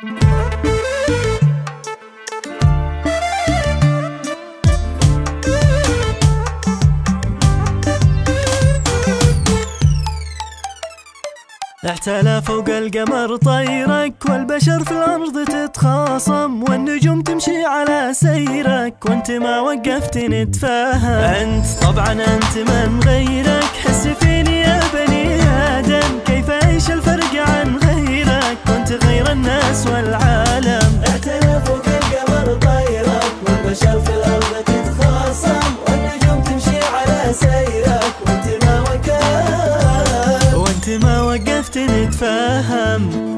اعتلى فوق القمر طيرك، والبشر في الأرض تتخاصم، والنجوم تمشي على سيرك، وانت ما وقفت نتفاهم. انت طبعا انت من غيرك، حس فيني يا بني آدم، كيف ايش الفرق عن غيرك، كنت غير الناس والعالم. اعتلى فوق القمر طيرك، والبشر في الأرض تتخاصم، والنجوم تمشي على سيرك، وانت ما وقفت نتفاهم.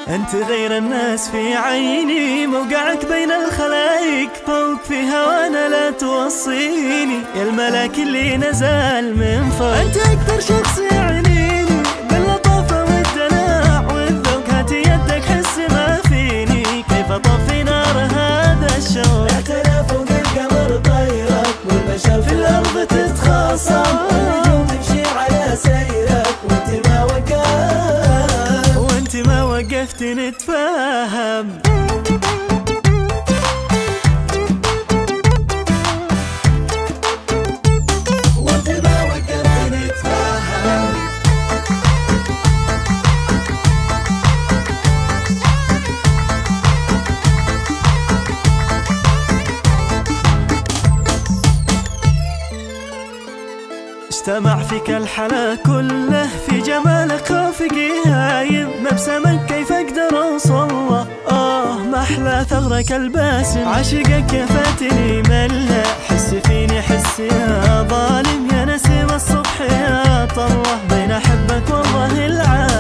انت غير الناس في عيني، موقعك بين الخلايق فوق في هوانا لا توصيني، يا الملاك اللي نزل من فوق. انت اكثر شخص يعنيني باللطافة والدلع والذوق، هاتي يدك حس ما فيني، كيف اطفي نار هذا الشوق. اعتلى فوق القمر طيرك، والبشر في الأرض تتخاصم، والنجوم تمشي على سيرك، وانت ما وقفت نتفاهم. وانت ما وقفت نتفاهم. اجتمع فيك الحلا كله، في جمالك خافقي هايم، مبسمك كيف اقدر اوصله، ما احلى ثغرك الباسم، عاشقك يا فاتني مله، حس فيني حس يا ظالم، يا نسيم الصبح يا طله، بين احبك والله العالم.